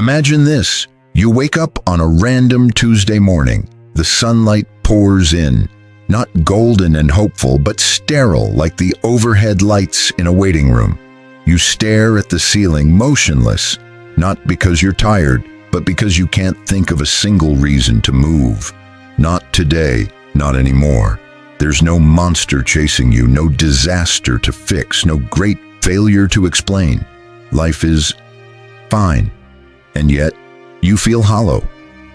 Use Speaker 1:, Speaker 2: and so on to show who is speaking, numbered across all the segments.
Speaker 1: Imagine this. You wake up on a random Tuesday morning. The sunlight pours in, not golden and hopeful, but sterile like the overhead lights in a waiting room. You stare at the ceiling, motionless, not because you're tired, but because you can't think of a single reason to move. Not today, not anymore. There's no monster chasing you, no disaster to fix, no great failure to explain. Life is fine. And yet, you feel hollow,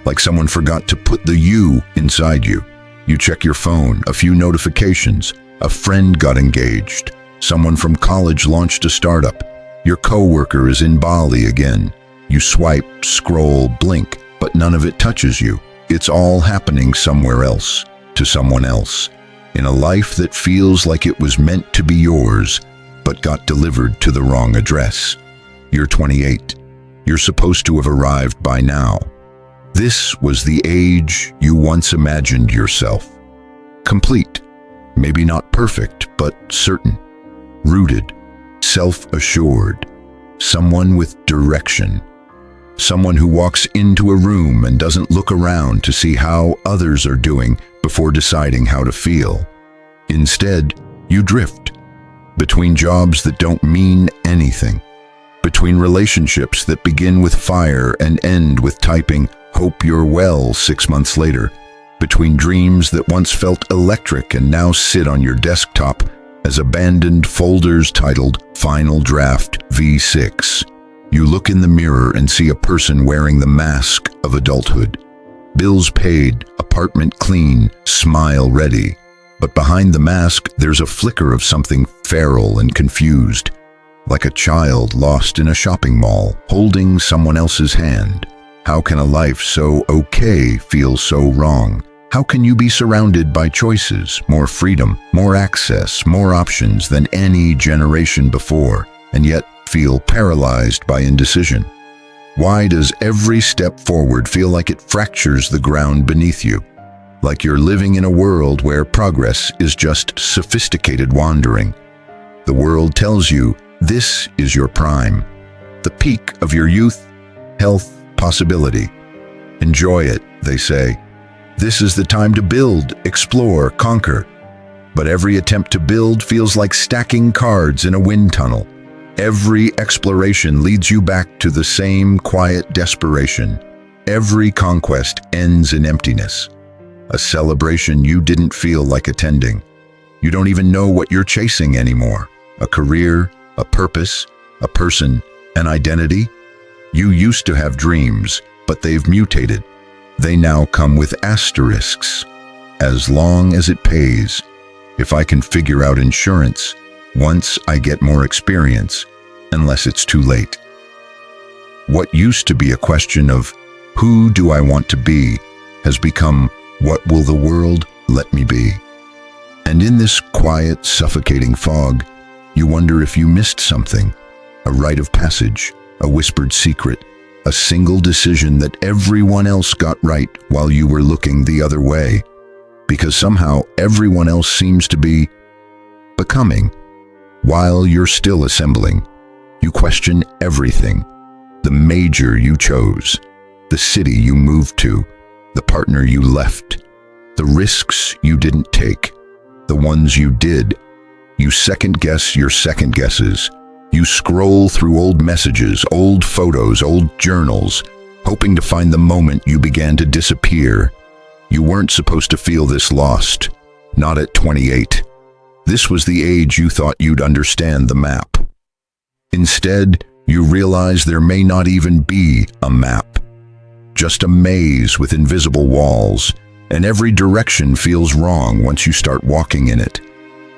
Speaker 1: like someone forgot to put the you inside you. You check your phone, a few notifications, a friend got engaged, someone from college launched a startup, your coworker is in Bali again. You swipe, scroll, blink, but none of it touches you. It's all happening somewhere else, to someone else, in a life that feels like it was meant to be yours, but got delivered to the wrong address. You're 28. You're supposed to have arrived by now. This was the age you once imagined yourself. Complete, maybe not perfect, but certain, rooted, self-assured, someone with direction, someone who walks into a room and doesn't look around to see how others are doing before deciding how to feel. Instead, you drift between jobs that don't mean anything, between relationships that begin with fire and end with typing, "Hope you're well" 6 months later, between dreams that once felt electric and now sit on your desktop as abandoned folders titled Final Draft V6. You look in the mirror and see a person wearing the mask of adulthood. Bills paid, apartment clean, smile ready. But behind the mask, there's a flicker of something feral and confused, like a child lost in a shopping mall, holding someone else's hand. How can a life so okay feel so wrong? How can you be surrounded by choices, more freedom, more access, more options than any generation before, and yet feel paralyzed by indecision? Why does every step forward feel like it fractures the ground beneath you? Like you're living in a world where progress is just sophisticated wandering. The world tells you this is your prime, the peak of your youth, health, possibility. Enjoy it, they say. This is the time to build, explore, conquer. But every attempt to build feels like stacking cards in a wind tunnel. Every exploration leads you back to the same quiet desperation. Every conquest ends in emptiness. A celebration you didn't feel like attending. You don't even know what you're chasing anymore. A career, a purpose, a person, an identity. You used to have dreams, but they've mutated. They now come with asterisks. As long as it pays. If I can figure out insurance, once I get more experience, unless it's too late. What used to be a question of, who do I want to be, has become, what will the world let me be? And in this quiet, suffocating fog, you wonder if you missed something, a rite of passage, a whispered secret, a single decision that everyone else got right while you were looking the other way. Because somehow everyone else seems to be becoming, while you're still assembling. You question everything. The major you chose, the city you moved to, the partner you left, the risks you didn't take, the ones you did. You second-guess your second guesses. You scroll through old messages, old photos, old journals, hoping to find the moment you began to disappear. You weren't supposed to feel this lost, not at 28. This was the age you thought you'd understand the map. Instead, you realize there may not even be a map. Just a maze with invisible walls, and every direction feels wrong once you start walking in it.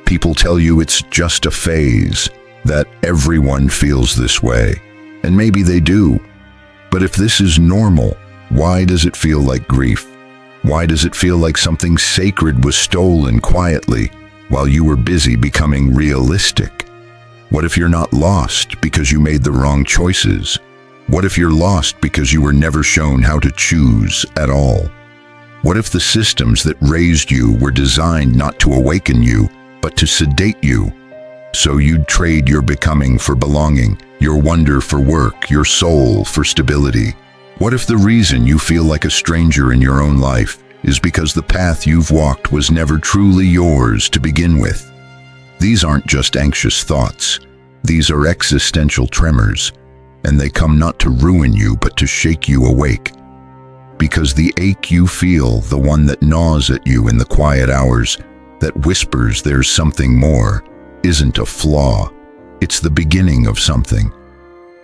Speaker 1: People tell you it's just a phase, that everyone feels this way, and maybe they do. But if this is normal, why does it feel like grief? Why does it feel like something sacred was stolen quietly while you were busy becoming realistic? What if you're not lost because you made the wrong choices? What if you're lost because you were never shown how to choose at all? What if the systems that raised you were designed not to awaken you, but to sedate you? So you'd trade your becoming for belonging, Your wonder for work, your soul for stability. What if the reason you feel like a stranger in your own life is because the path you've walked was never truly yours to begin with? These aren't just anxious thoughts. These are existential tremors, and they come not to ruin you but to shake you awake. Because the ache you feel, the one that gnaws at you in the quiet hours, that whispers there's something more, isn't a flaw. It's the beginning of something.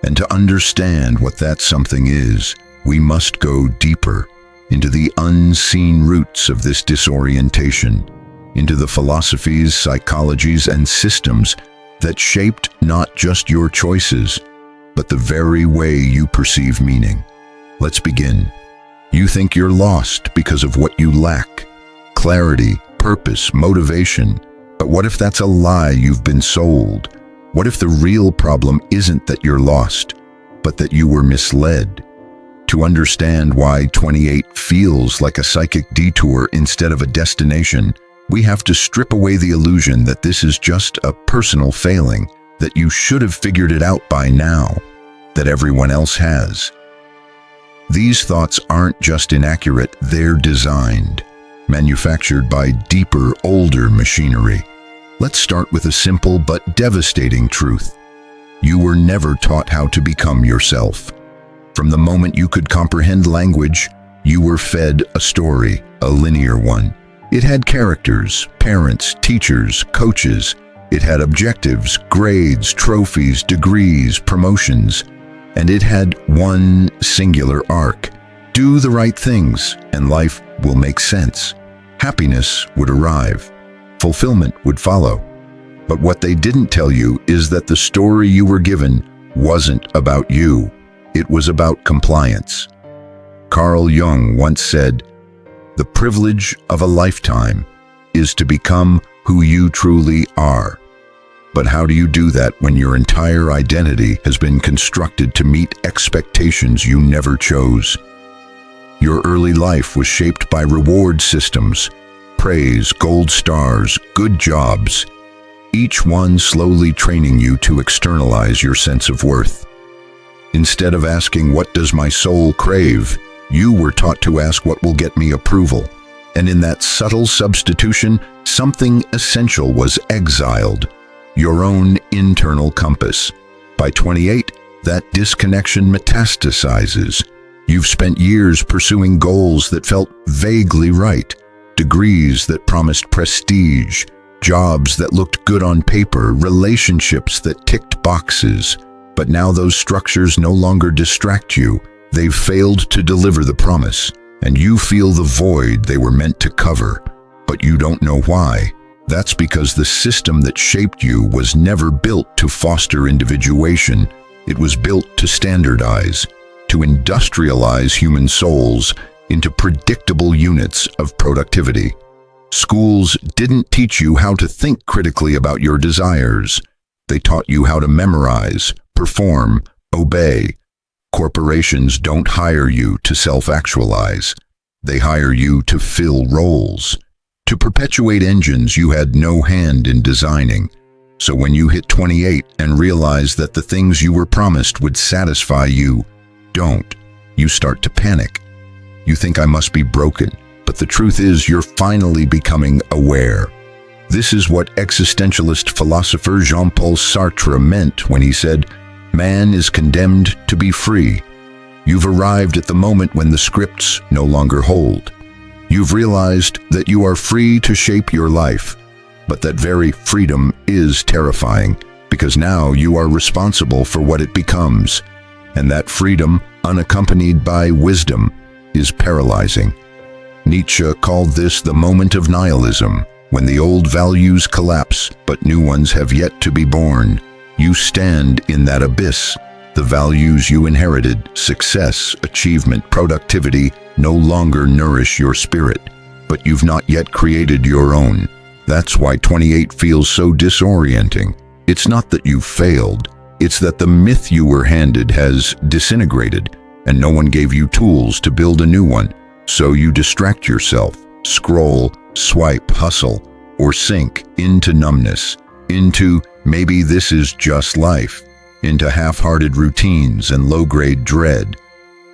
Speaker 1: And to understand what that something is, we must go deeper into the unseen roots of this disorientation, into the philosophies, psychologies, and systems that shaped not just your choices, but the very way you perceive meaning. Let's begin. You think you're lost because of what you lack: clarity, purpose, motivation. But what if that's a lie you've been sold? What if the real problem isn't that you're lost, but that you were misled? To understand why 28 feels like a psychic detour instead of a destination, we have to strip away the illusion that this is just a personal failing, that you should have figured it out by now, that everyone else has. These thoughts aren't just inaccurate, they're designed, manufactured by deeper, older machinery. Let's start with a simple but devastating truth. You were never taught how to become yourself. From the moment you could comprehend language, you were fed a story, a linear one. It had characters, parents, teachers, coaches. It had objectives, grades, trophies, degrees, promotions. And it had one singular arc. Do the right things, and life will make sense. Happiness would arrive. Fulfillment would follow. But what they didn't tell you is that the story you were given wasn't about you. It was about compliance. Carl Jung once said, "The privilege of a lifetime is to become who you truly are." But how do you do that when your entire identity has been constructed to meet expectations you never chose? Your early life was shaped by reward systems, praise, gold stars, good jobs, each one slowly training you to externalize your sense of worth. Instead of asking, "What does my soul crave?" you were taught to ask, "What will get me approval?" And in that subtle substitution, something essential was exiled: your own internal compass. By 28, that disconnection metastasizes. You've spent years pursuing goals that felt vaguely right, degrees that promised prestige, jobs that looked good on paper, relationships that ticked boxes. But now those structures no longer distract you. They've failed to deliver the promise, and you feel the void they were meant to cover. But you don't know why. That's because the system that shaped you was never built to foster individuation. It was built to standardize, to industrialize human souls into predictable units of productivity. Schools didn't teach you how to think critically about your desires. They taught you how to memorize, perform, obey. Corporations don't hire you to self-actualize. They hire you to fill roles, to perpetuate engines you had no hand in designing. So when you hit 28 and realize that the things you were promised would satisfy you don't, you start to panic. You think, "I must be broken." But the truth is, you're finally becoming aware. This is what existentialist philosopher Jean-Paul Sartre meant when he said, "Man is condemned to be free." You've arrived at the moment when the scripts no longer hold. You've realized that you are free to shape your life, but that very freedom is terrifying, because now you are responsible for what it becomes, and that freedom, unaccompanied by wisdom, is paralyzing. Nietzsche called this the moment of nihilism, when the old values collapse, but new ones have yet to be born. You stand in that abyss. The values you inherited, success, achievement, productivity, no longer nourish your spirit, but you've not yet created your own. That's why 28 feels so disorienting. It's not that you failed, it's that the myth you were handed has disintegrated, and no one gave you tools to build a new one. So you distract yourself, scroll, swipe, hustle, or sink into numbness, into "maybe this is just life." into half-hearted routines and low-grade dread,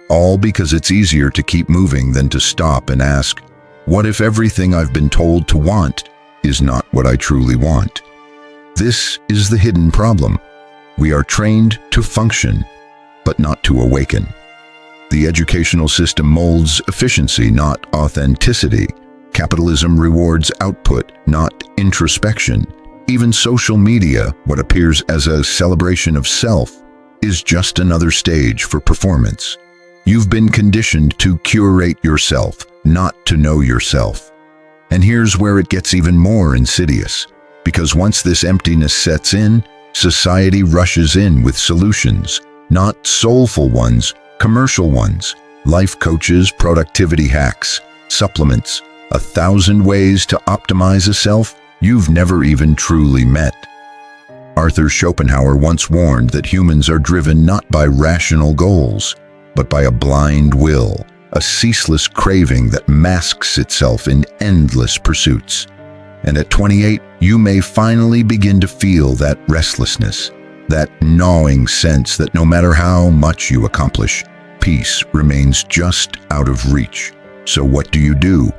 Speaker 1: all because it's easier to keep moving than to stop and ask, what if everything I've been told to want is not what I truly want? This is the hidden problem. We are trained to function, but not to awaken. The educational system molds efficiency, not authenticity. Capitalism rewards output, not introspection. Even social media, what appears as a celebration of self, is just another stage for performance. You've been conditioned to curate yourself, not to know yourself. And here's where it gets even more insidious. Because once this emptiness sets in, society rushes in with solutions, not soulful ones, commercial ones. Life coaches, productivity hacks, supplements, 1,000 ways to optimize a self you've never even truly met. Arthur Schopenhauer once warned that humans are driven not by rational goals, but by a blind will, a ceaseless craving that masks itself in endless pursuits. And at 28, you may finally begin to feel that restlessness, that gnawing sense that no matter how much you accomplish, peace remains just out of reach. So what do?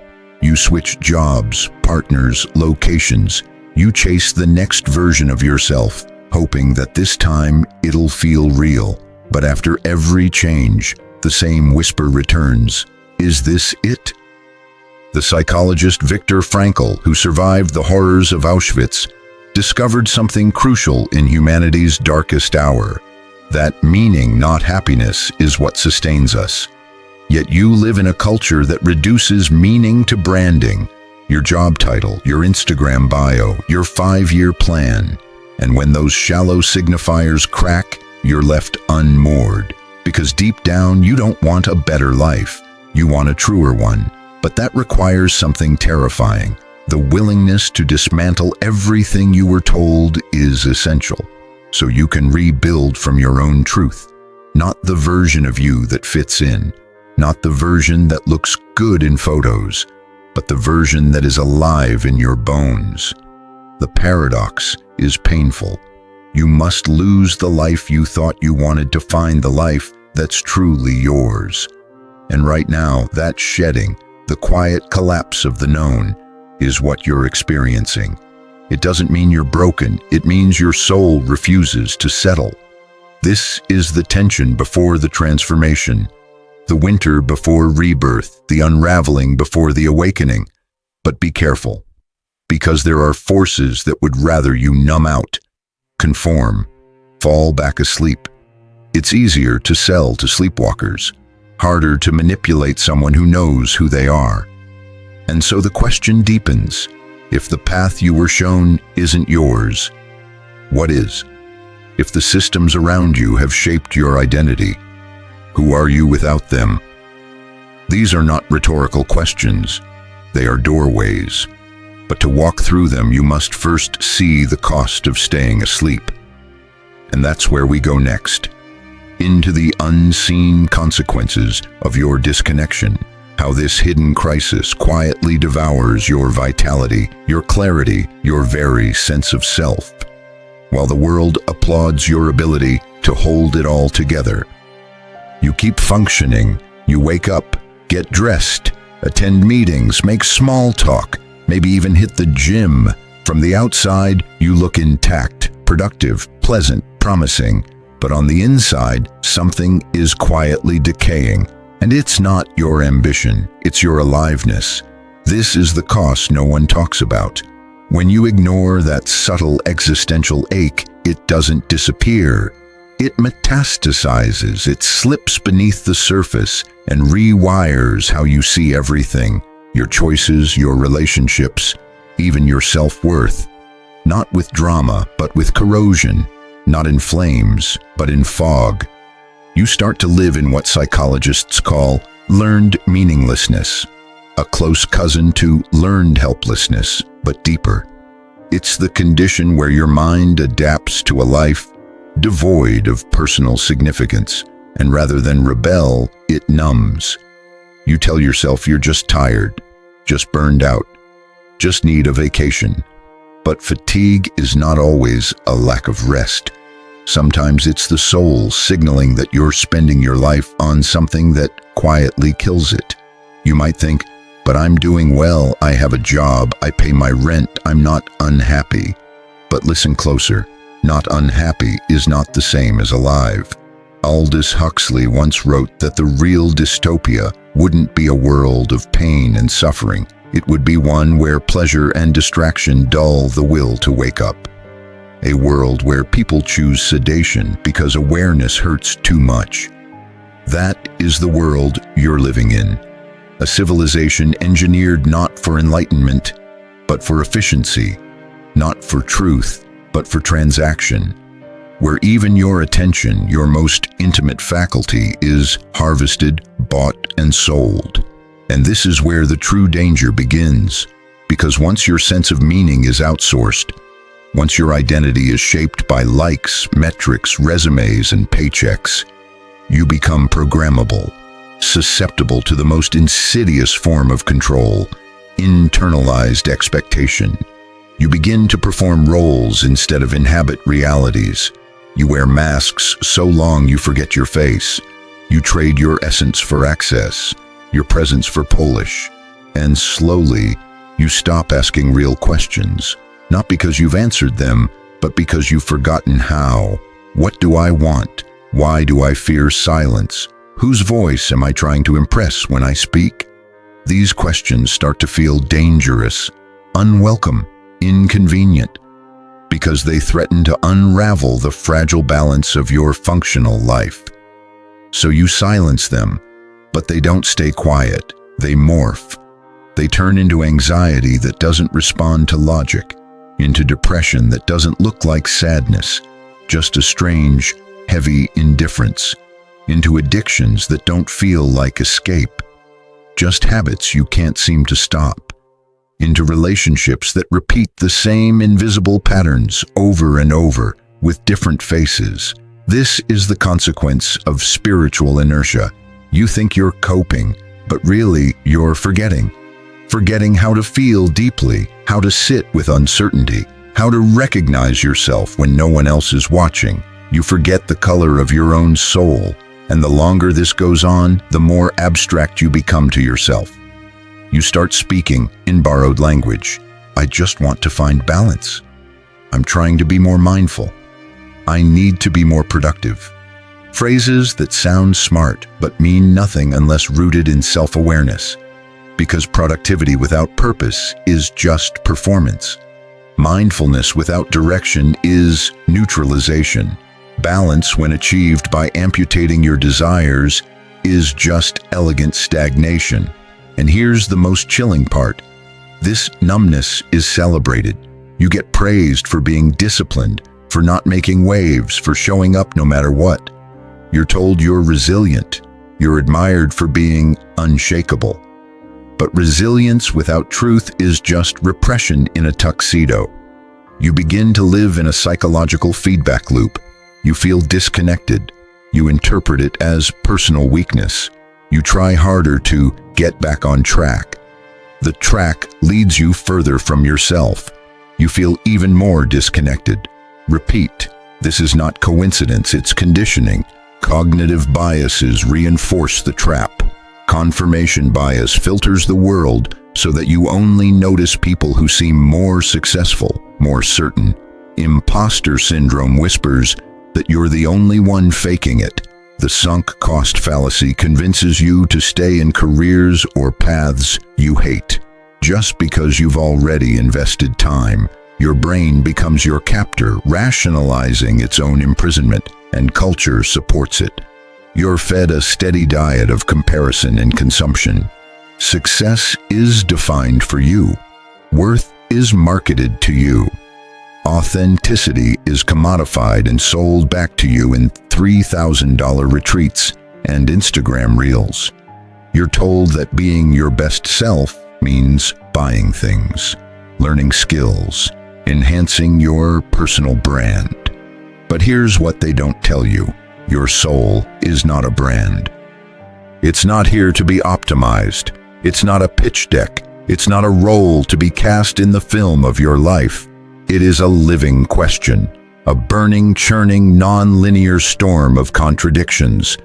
Speaker 1: You switch jobs, partners, locations. You chase the next version of yourself, hoping that this time it'll feel real. But after every change, the same whisper returns. Is this it? The psychologist Viktor Frankl, who survived the horrors of Auschwitz, discovered something crucial in humanity's darkest hour. That meaning, not happiness, is what sustains us. Yet you live in a culture that reduces meaning to branding, your job title, your Instagram bio, your 5-year plan. And when those shallow signifiers crack, you're left unmoored. Because deep down, you don't want a better life. You want a truer one. But that requires something terrifying. The willingness to dismantle everything you were told is essential, so you can rebuild from your own truth. Not the version of you that fits in, not the version that looks good in photos, but the version that is alive in your bones. The paradox is painful. You must lose the life you thought you wanted to find the life that's truly yours. And right now, that shedding, the quiet collapse of the known, is what you're experiencing. It doesn't mean you're broken, it means your soul refuses to settle. This is the tension before the transformation, the winter before rebirth, the unraveling before the awakening. But be careful, because there are forces that would rather you numb out, conform, fall back asleep. It's easier to sell to sleepwalkers, harder to manipulate someone who knows who they are. And so the question deepens. If the path you were shown isn't yours, what is? If the systems around you have shaped your identity, who are you without them? These are not rhetorical questions. They are doorways. But to walk through them, you must first see the cost of staying asleep. And that's where we go next. Into the unseen consequences of your disconnection. How this hidden crisis quietly devours your vitality, your clarity, your very sense of self, while the world applauds your ability to hold it all together. You keep functioning, you wake up, get dressed, attend meetings, make small talk, maybe even hit the gym. From the outside, you look intact, productive, pleasant, promising, but on the inside, something is quietly decaying. And it's not your ambition, it's your aliveness. This is the cost no one talks about. When you ignore that subtle existential ache, it doesn't disappear. It metastasizes, it slips beneath the surface and rewires how you see everything, your choices, your relationships, even your self-worth. Not with drama, but with corrosion. Not in flames, but in fog. You start to live in what psychologists call learned meaninglessness, a close cousin to learned helplessness, but deeper. It's the condition where your mind adapts to a life devoid of personal significance, and rather than rebel, it numbs. You tell yourself you're just tired, just burned out, just need a vacation. But fatigue is not always a lack of rest. Sometimes it's the soul signaling that you're spending your life on something that quietly kills it. You might think, but I'm doing well, I have a job, I pay my rent, I'm not unhappy. But listen closer, not unhappy is not the same as alive. Aldous Huxley once wrote that the real dystopia wouldn't be a world of pain and suffering. It would be one where pleasure and distraction dull the will to wake up. A world where people choose sedation because awareness hurts too much. That is the world you're living in. A civilization engineered not for enlightenment, but for efficiency. Not for truth, but for transaction. Where even your attention, your most intimate faculty, is harvested, bought, and sold. And this is where the true danger begins. Because once your sense of meaning is outsourced, once your identity is shaped by likes, metrics, resumes, and paychecks, you become programmable, susceptible to the most insidious form of control, internalized expectation. You begin to perform roles instead of inhabit realities. You wear masks so long you forget your face. You trade your essence for access, your presence for polish. And slowly, you stop asking real questions. Not because you've answered them, but because you've forgotten how. What do I want? Why do I fear silence? Whose voice am I trying to impress when I speak? These questions start to feel dangerous, unwelcome, inconvenient, because they threaten to unravel the fragile balance of your functional life. So you silence them, but they don't stay quiet. They morph. They turn into anxiety that doesn't respond to logic, into depression that doesn't look like sadness, just a strange, heavy indifference, into addictions that don't feel like escape, just habits you can't seem to stop, into relationships that repeat the same invisible patterns over and over with different faces. This is the consequence of spiritual inertia. You think you're coping, but really you're forgetting. Forgetting how to feel deeply, how to sit with uncertainty, how to recognize yourself when no one else is watching. You forget the color of your own soul, and the longer this goes on, the more abstract you become to yourself. You start speaking in borrowed language. I just want to find balance. I'm trying to be more mindful. I need to be more productive. Phrases that sound smart but mean nothing unless rooted in self-awareness. Because productivity without purpose is just performance. Mindfulness without direction is neutralization. Balance, when achieved by amputating your desires, is just elegant stagnation. And here's the most chilling part. This numbness is celebrated. You get praised for being disciplined, for not making waves, for showing up no matter what. You're told you're resilient. You're admired for being unshakable. But resilience without truth is just repression in a tuxedo. You begin to live in a psychological feedback loop. You feel disconnected. You interpret it as personal weakness. You try harder to get back on track. The track leads you further from yourself. You feel even more disconnected. Repeat. This is not coincidence, it's conditioning. Cognitive biases reinforce the trap. Confirmation bias filters the world so that you only notice people who seem more successful, more certain. Imposter syndrome whispers that you're the only one faking it. The sunk cost fallacy convinces you to stay in careers or paths you hate. Just because you've already invested time, your brain becomes your captor, rationalizing its own imprisonment, and culture supports it. You're fed a steady diet of comparison and consumption. Success is defined for you. Worth is marketed to you. Authenticity is commodified and sold back to you in $3,000 retreats and Instagram reels. You're told that being your best self means buying things, learning skills, enhancing your personal brand. But here's what they don't tell you. Your soul is not a brand. It's not here to be optimized. It's not a pitch deck. It's not a role to be cast in the film of your life. It is a living question, a burning, churning, non-linear storm of contradictions.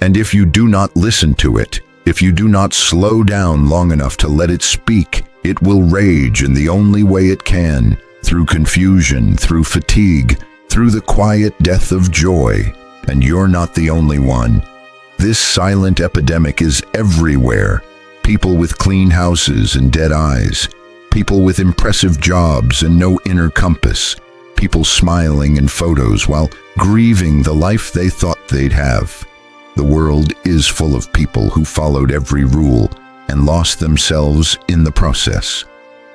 Speaker 1: And if you do not listen to it, if you do not slow down long enough to let it speak, it will rage in the only way it can, through confusion, through fatigue, through the quiet death of joy. And you're not the only one. This silent epidemic is everywhere. People with clean houses and dead eyes. People with impressive jobs and no inner compass. People smiling in photos while grieving the life they thought they'd have. The world is full of people who followed every rule and lost themselves in the process.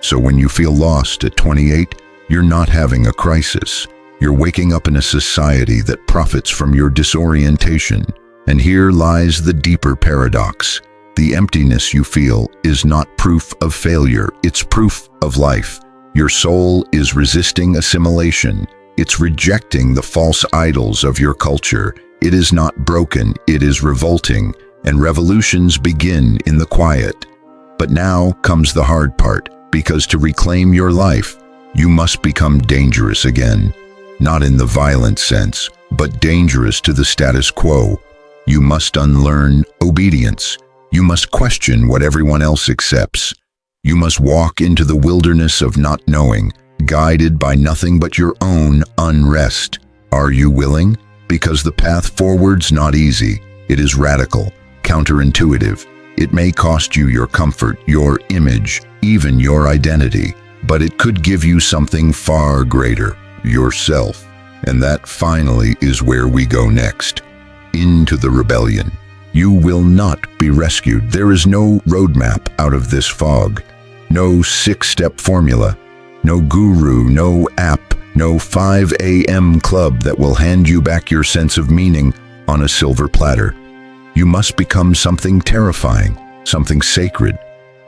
Speaker 1: So when you feel lost at 28, you're not having a crisis. You're waking up in a society that profits from your disorientation. And here lies the deeper paradox. The emptiness you feel is not proof of failure, it's proof of life. Your soul is resisting assimilation. It's rejecting the false idols of your culture. It is not broken, it is revolting, and revolutions begin in the quiet. But now comes the hard part, because to reclaim your life, you must become dangerous again. Not in the violent sense, but dangerous to the status quo. You must unlearn obedience. You must question what everyone else accepts. You must walk into the wilderness of not knowing, guided by nothing but your own unrest. Are you willing? Because the path forward's not easy. It is radical, counterintuitive. It may cost you your comfort, your image, even your identity. But it could give you something far greater, yourself. And that finally is where we go next. Into the rebellion. You will not be rescued. There is no roadmap out of this fog. No 6-step formula. No guru, no app, no 5 a.m. club that will hand you back your sense of meaning on a silver platter. You must become something terrifying, something sacred.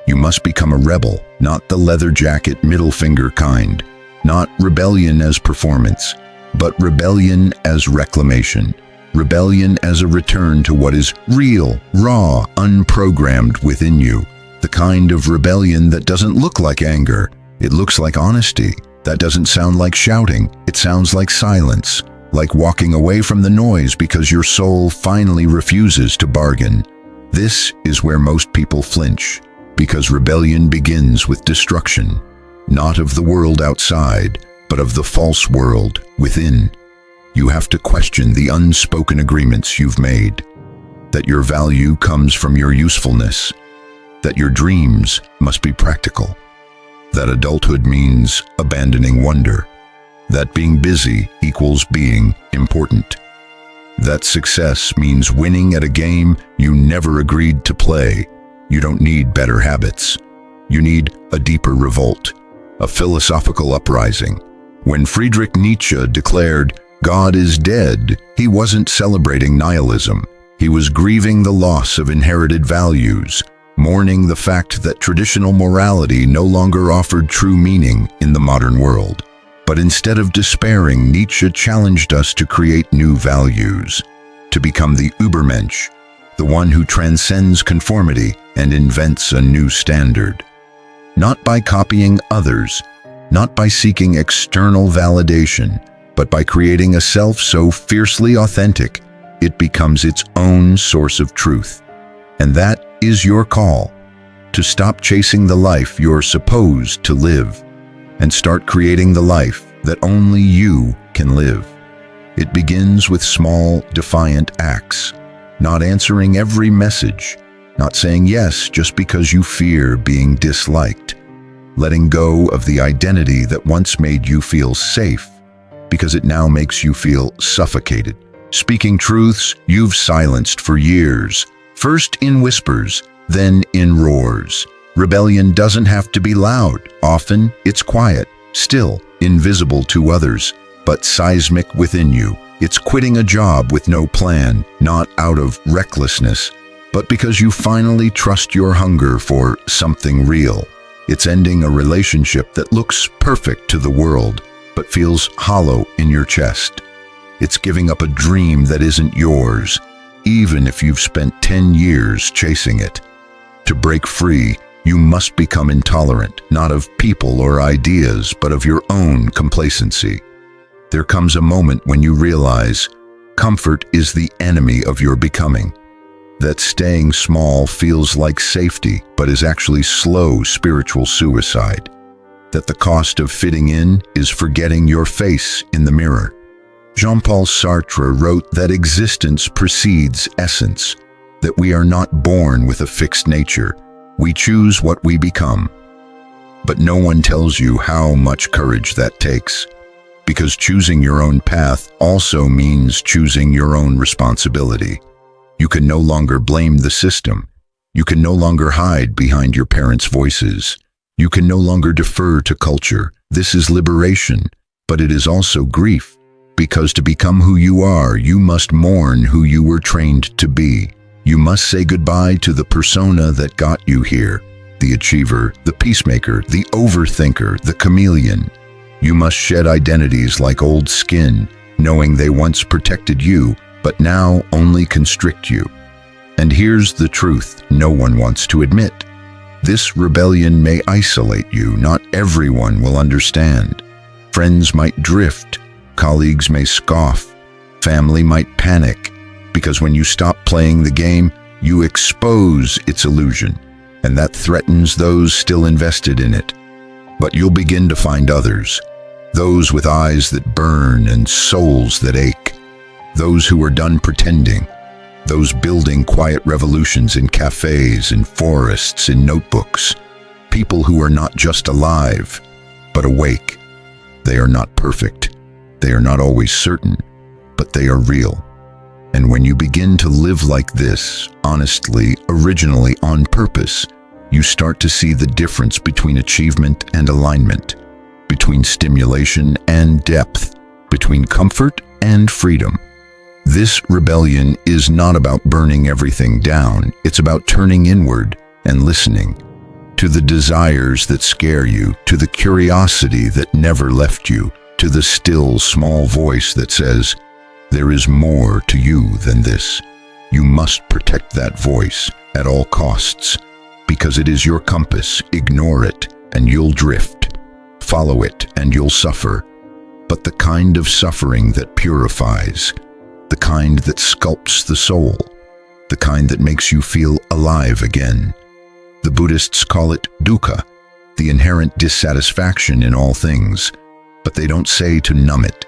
Speaker 1: You must become a rebel, not the leather jacket, middle finger kind. Not rebellion as performance, but rebellion as reclamation. Rebellion as a return to what is real, raw, unprogrammed within you. The kind of rebellion that doesn't look like anger. It looks like honesty. That doesn't sound like shouting. It sounds like silence. Like walking away from the noise because your soul finally refuses to bargain. This is where most people flinch, because rebellion begins with destruction. Not of the world outside, but of the false world within. You have to question the unspoken agreements you've made. That your value comes from your usefulness. That your dreams must be practical. That adulthood means abandoning wonder. That being busy equals being important. That success means winning at a game you never agreed to play. You don't need better habits. You need a deeper revolt, a philosophical uprising. When Friedrich Nietzsche declared, "God is dead," he wasn't celebrating nihilism. He was grieving the loss of inherited values, mourning the fact that traditional morality no longer offered true meaning in the modern world. But instead of despairing, Nietzsche challenged us to create new values, to become the Übermensch, the one who transcends conformity and invents a new standard. Not by copying others, not by seeking external validation, but by creating a self so fiercely authentic, it becomes its own source of truth. And that is your call, to stop chasing the life you're supposed to live, and start creating the life that only you can live. It begins with small, defiant acts, not answering every message, not saying yes just because you fear being disliked, letting go of the identity that once made you feel safe, because it now makes you feel suffocated, speaking truths you've silenced for years, first in whispers, then in roars. Rebellion doesn't have to be loud. Often it's quiet, still, invisible to others, but seismic within you. It's quitting a job with no plan, not out of recklessness, but because you finally trust your hunger for something real. It's ending a relationship that looks perfect to the world, but feels hollow in your chest. It's giving up a dream that isn't yours, even if you've spent 10 years chasing it. To break free, you must become intolerant, not of people or ideas, but of your own complacency. There comes a moment when you realize comfort is the enemy of your becoming. That staying small feels like safety, but is actually slow spiritual suicide. That the cost of fitting in is forgetting your face in the mirror. Jean-Paul Sartre wrote that existence precedes essence, that we are not born with a fixed nature. We choose what we become. But no one tells you how much courage that takes, because choosing your own path also means choosing your own responsibility. You can no longer blame the system. You can no longer hide behind your parents' voices. You can no longer defer to culture. This is liberation, but it is also grief, because to become who you are, you must mourn who you were trained to be. You must say goodbye to the persona that got you here, the achiever, the peacemaker, the overthinker, the chameleon. You must shed identities like old skin, knowing they once protected you, but now only constrict you. And here's the truth no one wants to admit. This rebellion may isolate you. Not everyone will understand. Friends might drift, colleagues may scoff, family might panic, because when you stop playing the game, you expose its illusion, and that threatens those still invested in it. But you'll begin to find others, those with eyes that burn and souls that ache, those who are done pretending, those building quiet revolutions in cafes, in forests, in notebooks, people who are not just alive, but awake. They are not perfect, they are not always certain, but they are real. And when you begin to live like this, honestly, originally, on purpose, you start to see the difference between achievement and alignment, between stimulation and depth, between comfort and freedom. This rebellion is not about burning everything down. It's about turning inward and listening to the desires that scare you, to the curiosity that never left you, to the still small voice that says, there is more to you than this. You must protect that voice at all costs, because it is your compass. Ignore it and you'll drift. Follow it and you'll suffer. But the kind of suffering that purifies, the kind that sculpts the soul, the kind that makes you feel alive again. The Buddhists call it dukkha, the inherent dissatisfaction in all things, but they don't say to numb it.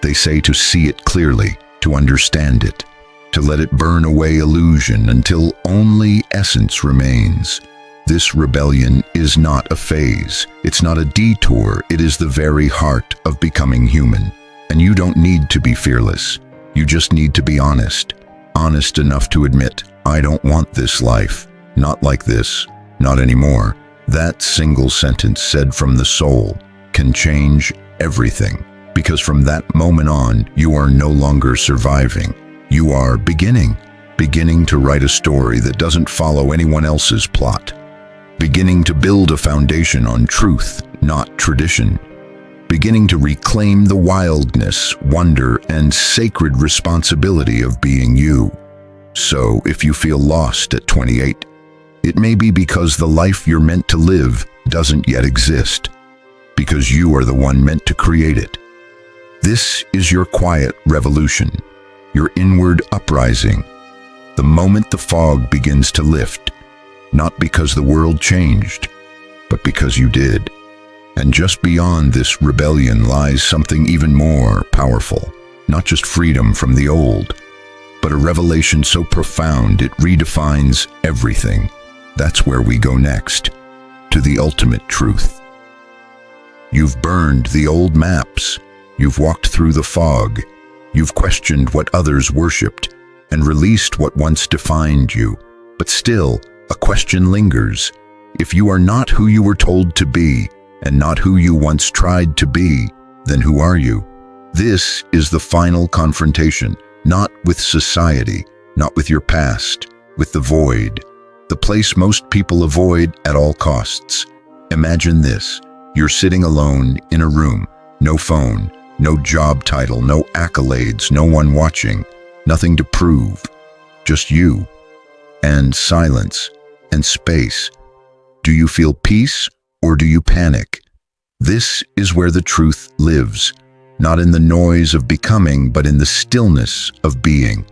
Speaker 1: They say to see it clearly, to understand it, to let it burn away illusion until only essence remains. This rebellion is not a phase. It's not a detour. It is the very heart of becoming human. And you don't need to be fearless. You just need to be honest. Honest enough to admit, I don't want this life. Not like this. Not anymore. That single sentence said from the soul can change everything. Because from that moment on, you are no longer surviving. You are beginning to write a story that doesn't follow anyone else's plot. Beginning to build a foundation on truth, not tradition. Beginning to reclaim the wildness, wonder, and sacred responsibility of being you. So, if you feel lost at 28, it may be because the life you're meant to live doesn't yet exist. Because you are the one meant to create it. This is your quiet revolution, your inward uprising, the moment the fog begins to lift, not because the world changed, but because you did. And just beyond this rebellion lies something even more powerful, not just freedom from the old, but a revelation so profound it redefines everything. That's where we go next, to the ultimate truth. You've burned the old maps. You've walked through the fog. You've questioned what others worshipped and released what once defined you. But still, a question lingers. If you are not who you were told to be and not who you once tried to be, then who are you? This is the final confrontation, not with society, not with your past, with the void, the place most people avoid at all costs. Imagine this. You're sitting alone in a room, no phone, no job title, no accolades, no one watching, nothing to prove, just you, and silence, and space. Do you feel peace or do you panic? This is where the truth lives. not in the noise of becoming, but in the stillness of being,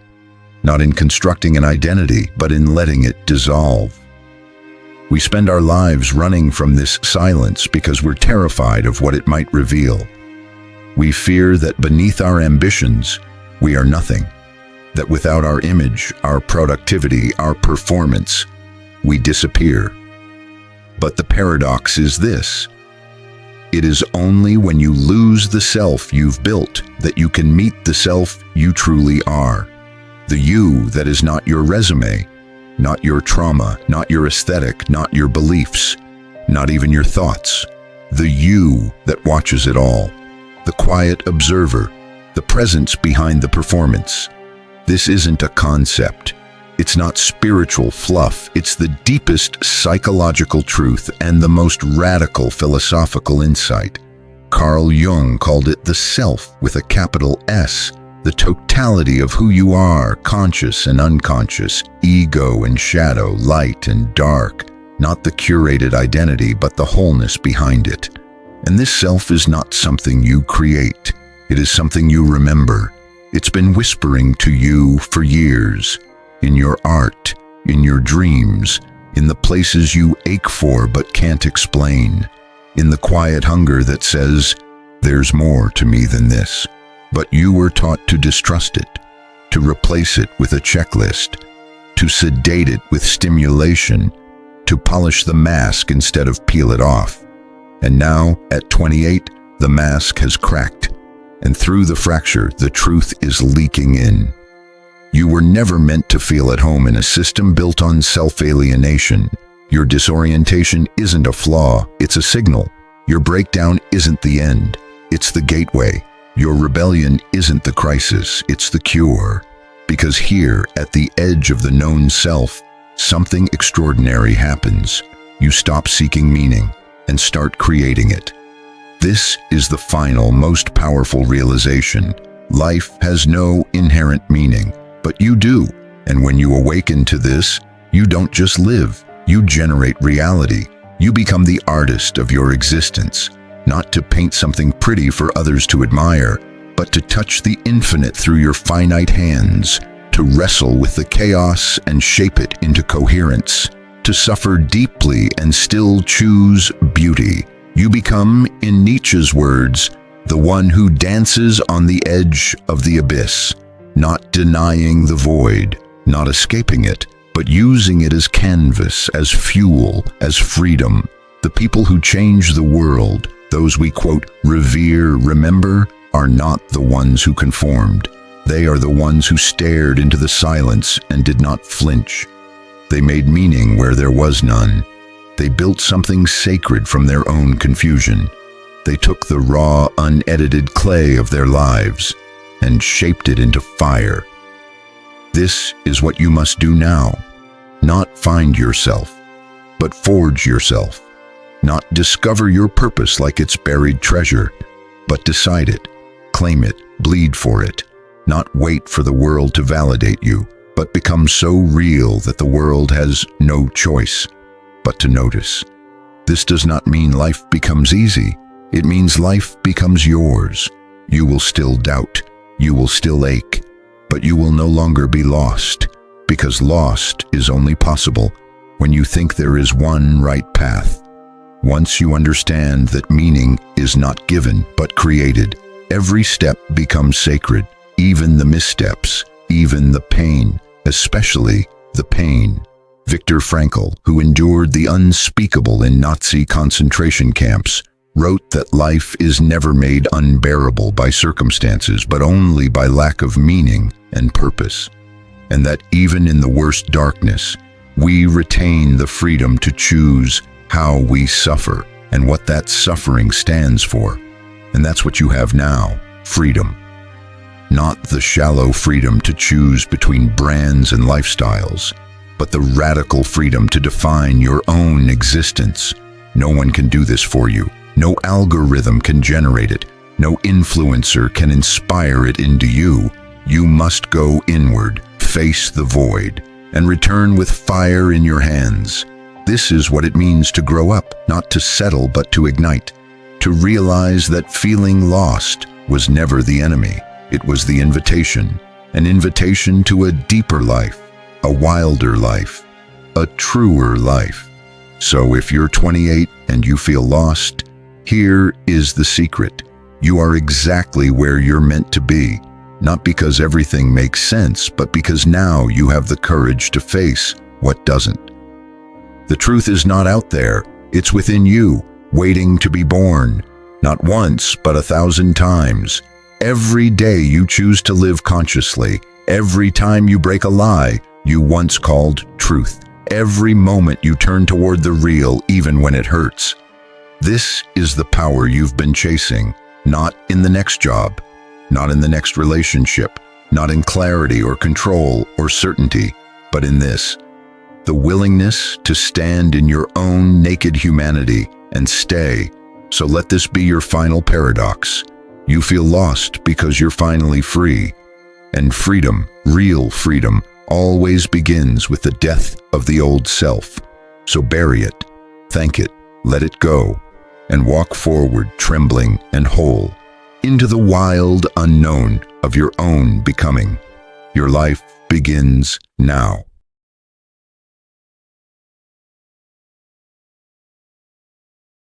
Speaker 1: not in constructing an identity, but in letting it dissolve. We spend our lives running from this silence because we're terrified of what it might reveal. We fear that beneath our ambitions, we are nothing, that without our image, our productivity, our performance, we disappear. But the paradox is this: it is only when you lose the self you've built that you can meet the self you truly are. The you that is not your resume, not your trauma, not your aesthetic, not your beliefs, not even your thoughts. The you that watches it all, the quiet observer, the presence behind the performance. This isn't a concept. It's not spiritual fluff. It's the deepest psychological truth and the most radical philosophical insight. Carl Jung called it the self with a capital S, the totality of who you are, conscious and unconscious, ego and shadow, light and dark, not the curated identity, but the wholeness behind it. And this self is not something you create. It is something you remember. It's been whispering to you for years, in your art, in your dreams, in the places you ache for but can't explain, in the quiet hunger that says, "There's more to me than this." But you were taught to distrust it, to replace it with a checklist, to sedate it with stimulation, to polish the mask instead of peel it off. And now, at 28, the mask has cracked, and through the fracture, the truth is leaking in. You were never meant to feel at home in a system built on self-alienation. Your disorientation isn't a flaw, it's a signal. Your breakdown isn't the end, it's the gateway. Your rebellion isn't the crisis, it's the cure. Because here, at the edge of the known self, something extraordinary happens. You stop seeking meaning and start creating it. This is the final, most powerful realization. Life has no inherent meaning, but you do. And when you awaken to this, you don't just live, you generate reality. You become the artist of your existence, not to paint something pretty for others to admire, but to touch the infinite through your finite hands, to wrestle with the chaos and shape it into coherence, to suffer deeply and still choose beauty. You become, in Nietzsche's words, the one who dances on the edge of the abyss, not denying the void, not escaping it, but using it as canvas, as fuel, as freedom. The people who change the world, those we quote, revere, remember, are not the ones who conformed. They are the ones who stared into the silence and did not flinch. They made meaning where there was none. They built something sacred from their own confusion. They took the raw, unedited clay of their lives and shaped it into fire. This is what you must do now. Not find yourself, but forge yourself. Not discover your purpose like it's buried treasure, but decide it, claim it, bleed for it. Not wait for the world to validate you, but become so real that the world has no choice but to notice. This does not mean life becomes easy. It means life becomes yours. You will still doubt, you will still ache, but you will no longer be lost, because lost is only possible when you think there is one right path. Once you understand that meaning is not given but created, every step becomes sacred, even the missteps, even the pain, especially the pain. Viktor Frankl, who endured the unspeakable in Nazi concentration camps, wrote that life is never made unbearable by circumstances, but only by lack of meaning and purpose. And that even in the worst darkness, we retain the freedom to choose how we suffer and what that suffering stands for. And that's what you have now, freedom. Not the shallow freedom to choose between brands and lifestyles, but the radical freedom to define your own existence. No one can do this for you. No algorithm can generate it. No influencer can inspire it into you. You must go inward, face the void, and return with fire in your hands. This is what it means to grow up, not to settle but to ignite. To realize that feeling lost was never the enemy. It was the invitation, an invitation to a deeper life, a wilder life, a truer life. So if you're 28 and you feel lost, here is the secret. You are exactly where you're meant to be, not because everything makes sense, but because now you have the courage to face what doesn't. The truth is not out there, it's within you, waiting to be born, not once, but 1,000 times. Every day you choose to live consciously, every time you break a lie you once called truth, every moment you turn toward the real even when it hurts. This is the power you've been chasing, not in the next job, not in the next relationship, not in clarity or control or certainty, but in this, the willingness to stand in your own naked humanity and stay. So let this be your final paradox. You feel lost because you're finally free. And freedom, real freedom, always begins with the death of the old self. So bury it, thank it, let it go, and walk forward trembling and whole, into the wild unknown of your own becoming. Your life begins now.